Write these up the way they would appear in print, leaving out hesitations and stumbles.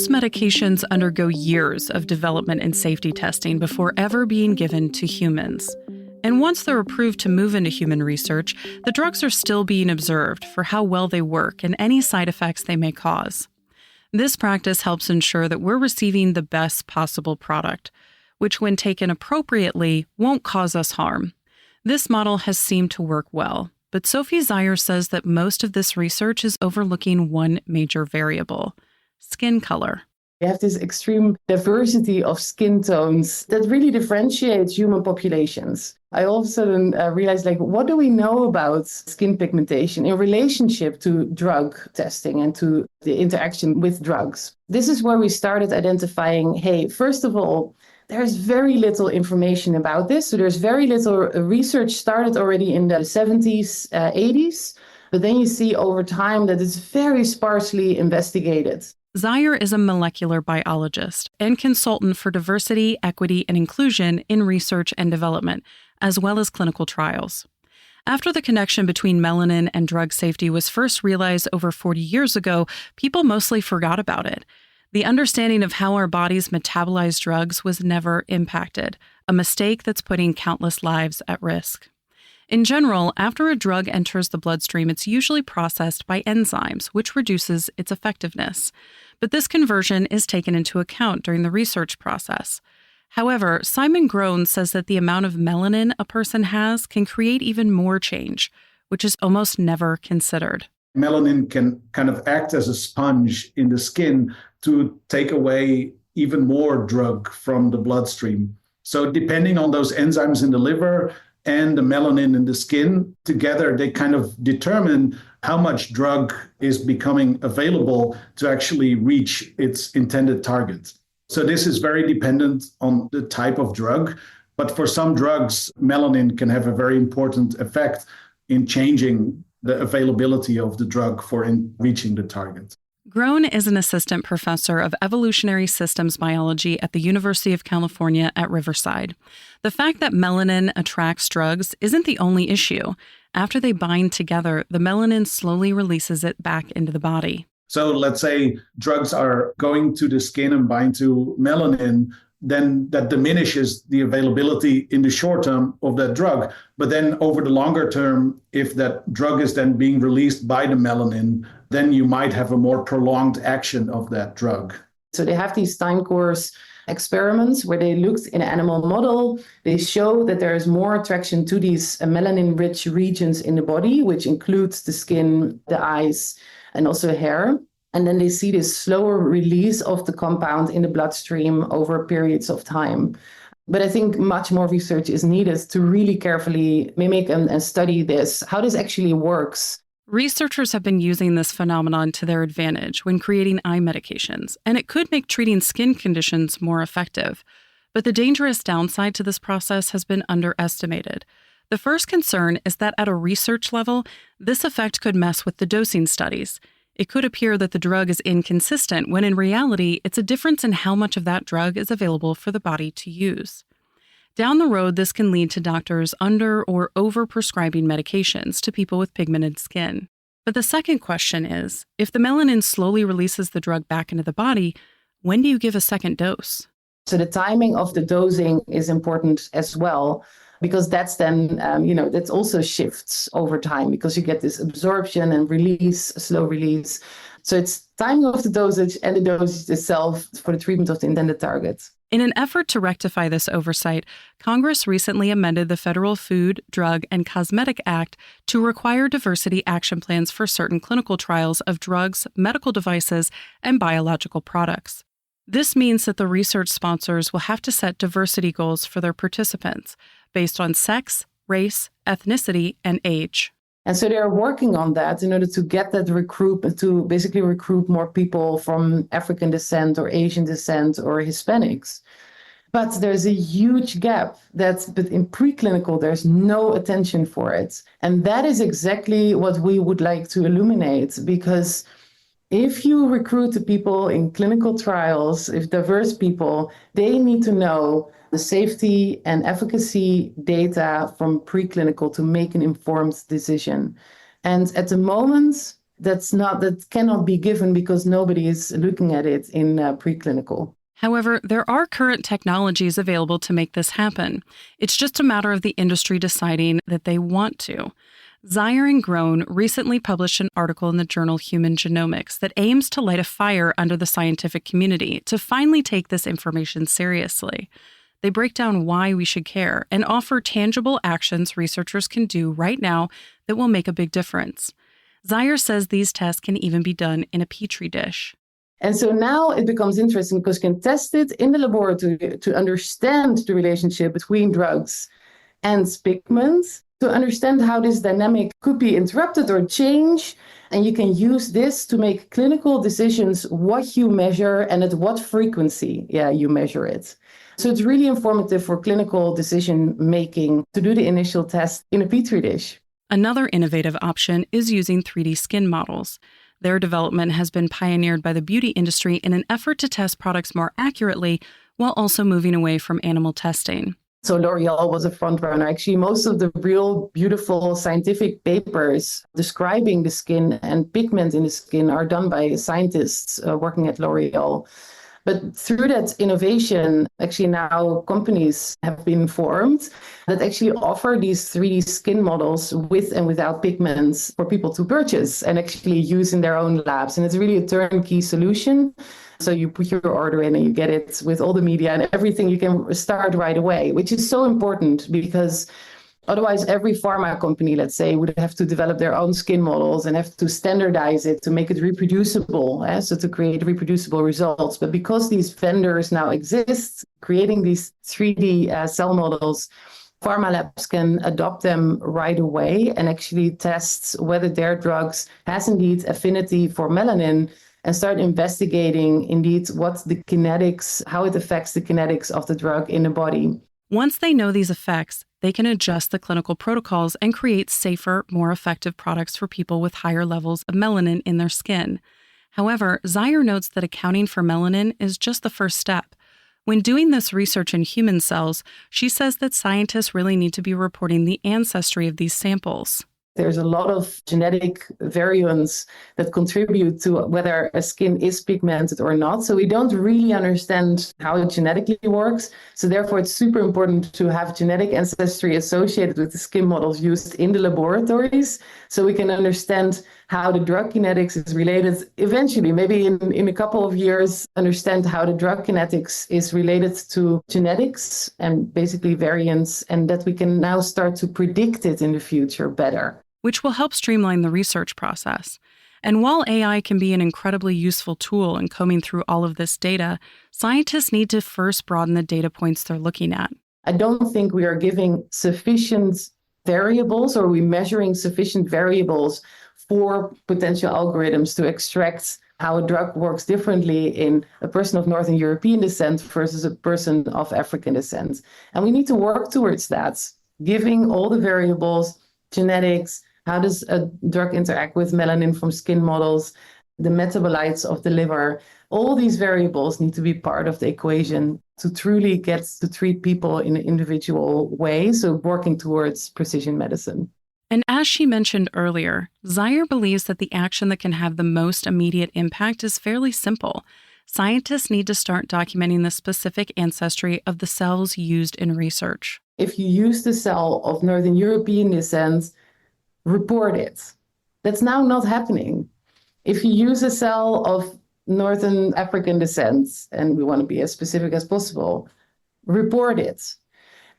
Most medications undergo years of development and safety testing before ever being given to humans. And once they're approved to move into human research, the drugs are still being observed for how well they work and any side effects they may cause. This practice helps ensure that we're receiving the best possible product, which when taken appropriately won't cause us harm. This model has seemed to work well, but Sophie Zeyer says that most of this research is overlooking one major variable: skin color. We have this extreme diversity of skin tones that really differentiates human populations. I all of a sudden realized, what do we know about skin pigmentation in relationship to drug testing and to the interaction with drugs? This is where we started identifying, hey, first of all, there's very little information about this. So there's very little research started already in the 70s, 80s. But then you see over time that it's very sparsely investigated. Zeyer is a molecular biologist and consultant for diversity, equity, and inclusion in research and development, as well as clinical trials. After the connection between melanin and drug safety was first realized over 40 years ago, people mostly forgot about it. The understanding of how our bodies metabolize drugs was never impacted, a mistake that's putting countless lives at risk. In general, after a drug enters the bloodstream, it's usually processed by enzymes, which reduces its effectiveness. But this conversion is taken into account during the research process. However, Simon Groen says that the amount of melanin a person has can create even more change, which is almost never considered. Melanin can kind of act as a sponge in the skin to take away even more drug from the bloodstream. So depending on those enzymes in the liver and the melanin in the skin, together they kind of determine how much drug is becoming available to actually reach its intended target. So this is very dependent on the type of drug, but for some drugs, melanin can have a very important effect in changing the availability of the drug for reaching the target. Groen is an assistant professor of evolutionary systems biology at the University of California at Riverside. The fact that melanin attracts drugs isn't the only issue. After they bind together, the melanin slowly releases it back into the body. So let's say drugs are going to the skin and bind to melanin, then that diminishes the availability in the short term of that drug. But then over the longer term, if that drug is then being released by the melanin, then you might have a more prolonged action of that drug. So they have these time course experiments where they looked in an animal model. They show that there is more attraction to these melanin-rich regions in the body, which includes the skin, the eyes, and also hair. And then they see this slower release of the compound in the bloodstream over periods of time. But I think much more research is needed to really carefully mimic and study this, how this actually works. Researchers have been using this phenomenon to their advantage when creating eye medications, and it could make treating skin conditions more effective. But the dangerous downside to this process has been underestimated. The first concern is that at a research level, this effect could mess with the dosing studies. It could appear that the drug is inconsistent when in reality, it's a difference in how much of that drug is available for the body to use. Down the road, this can lead to doctors under or over-prescribing medications to people with pigmented skin. But the second question is, if the melanin slowly releases the drug back into the body, when do you give a second dose? So the timing of the dosing is important as well, because that's then, that also shifts over time because you get this absorption and release, slow release. So it's timing of the dosage and the dosage itself for the treatment of the intended target. In an effort to rectify this oversight, Congress recently amended the Federal Food, Drug, and Cosmetic Act to require diversity action plans for certain clinical trials of drugs, medical devices, and biological products. This means that the research sponsors will have to set diversity goals for their participants based on sex, race, ethnicity, and age. And so they're working on that in order to get that to basically recruit more people from African descent or Asian descent or Hispanics. But there's a huge gap but in preclinical, there's no attention for it. And that is exactly what we would like to illuminate, because if you recruit the people in clinical trials, if diverse people, they need to know the safety and efficacy data from preclinical to make an informed decision. And at the moment, that cannot be given because nobody is looking at it in preclinical. However, there are current technologies available to make this happen. It's just a matter of the industry deciding that they want to. Zaire and Groen recently published an article in the journal Human Genomics that aims to light a fire under the scientific community to finally take this information seriously. They break down why we should care and offer tangible actions researchers can do right now that will make a big difference. Zaire says these tests can even be done in a petri dish. And so now it becomes interesting because you can test it in the laboratory to understand the relationship between drugs and pigments, to understand how this dynamic could be interrupted or change. And you can use this to make clinical decisions, what you measure and at what frequency you measure it. So it's really informative for clinical decision making to do the initial test in a petri dish. Another innovative option is using 3D skin models. Their development has been pioneered by the beauty industry in an effort to test products more accurately while also moving away from animal testing. So L'Oreal was a front runner. Actually, most of the real beautiful scientific papers describing the skin and pigment in the skin are done by scientists working at L'Oreal. But through that innovation, actually now companies have been formed that actually offer these 3D skin models with and without pigments for people to purchase and actually use in their own labs. And it's really a turnkey solution. So you put your order in and you get it with all the media and everything. You can start right away, which is so important because otherwise, every pharma company, let's say, would have to develop their own skin models and have to standardize it to make it reproducible, so to create reproducible results. But because these vendors now exist, creating these 3D cell models, pharma labs can adopt them right away and actually test whether their drugs has indeed affinity for melanin and start investigating indeed what the kinetics, how it affects the kinetics of the drug in the body. Once they know these effects, they can adjust the clinical protocols and create safer, more effective products for people with higher levels of melanin in their skin. However, Zaire notes that accounting for melanin is just the first step. When doing this research in human cells, she says that scientists really need to be reporting the ancestry of these samples. There's a lot of genetic variants that contribute to whether a skin is pigmented or not. So we don't really understand how it genetically works. So therefore, it's super important to have genetic ancestry associated with the skin models used in the laboratories so we can understand how the drug kinetics is related. Eventually, maybe in a couple of years, understand how the drug kinetics is related to genetics and basically variants, and that we can now start to predict it in the future better. Which will help streamline the research process. And while AI can be an incredibly useful tool in combing through all of this data, scientists need to first broaden the data points they're looking at. I don't think we are giving sufficient variables, or are we measuring sufficient variables for potential algorithms to extract how a drug works differently in a person of Northern European descent versus a person of African descent. And we need to work towards that, giving all the variables, genetics, how does a drug interact with melanin from skin models, the metabolites of the liver. All these variables need to be part of the equation to truly get to treat people in an individual way, so working towards precision medicine. And as she mentioned earlier, Zaire believes that the action that can have the most immediate impact is fairly simple. Scientists need to start documenting the specific ancestry of the cells used in research. If you use the cell of Northern European descent, report it. That's now not happening. If you use a cell of Northern African descent, and we want to be as specific as possible, report it.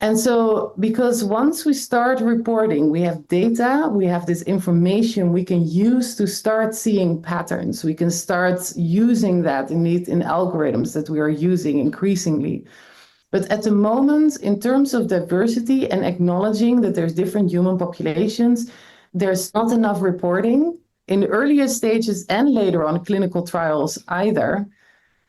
And so, because once we start reporting, we have data, we have this information we can use to start seeing patterns. We can start using that in algorithms that we are using increasingly. But at the moment, in terms of diversity and acknowledging that there's different human populations, there's not enough reporting in the earlier stages and later on clinical trials either.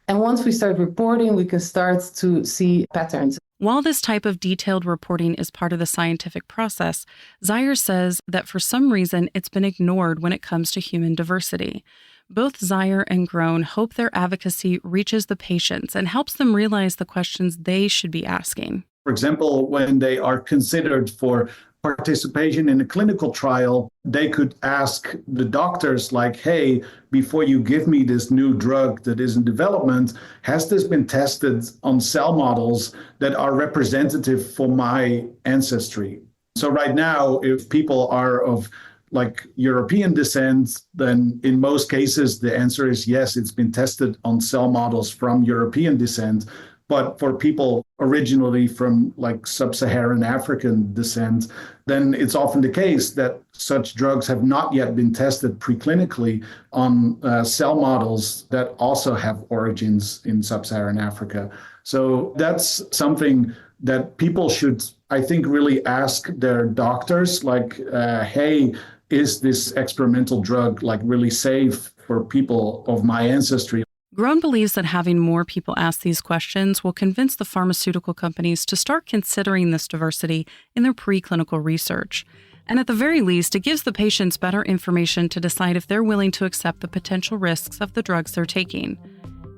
And once we start reporting, we can start to see patterns. While this type of detailed reporting is part of the scientific process, Zaire says that for some reason it's been ignored when it comes to human diversity. Both Zaire and Groen hope their advocacy reaches the patients and helps them realize the questions they should be asking. For example, when they are considered for participation in a clinical trial, they could ask the doctors like, hey, before you give me this new drug that is in development, has this been tested on cell models that are representative for my ancestry? So right now, if people are of like European descent, then in most cases, the answer is yes, it's been tested on cell models from European descent. But for people originally from like sub-Saharan African descent, then it's often the case that such drugs have not yet been tested preclinically on cell models that also have origins in sub-Saharan Africa. So that's something that people should, I think, really ask their doctors, like, hey, is this experimental drug like really safe for people of my ancestry? Groen believes that having more people ask these questions will convince the pharmaceutical companies to start considering this diversity in their preclinical research. And at the very least, it gives the patients better information to decide if they're willing to accept the potential risks of the drugs they're taking.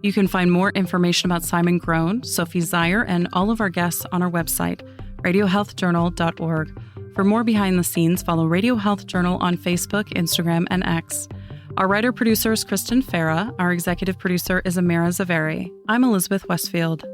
You can find more information about Simon Groen, Sophie Zeyer, and all of our guests on our website, radiohealthjournal.org. For more behind the scenes, follow Radio Health Journal on Facebook, Instagram, and X. Our writer-producer is Kristen Farah. Our executive producer is Amira Zaveri. I'm Elizabeth Westfield.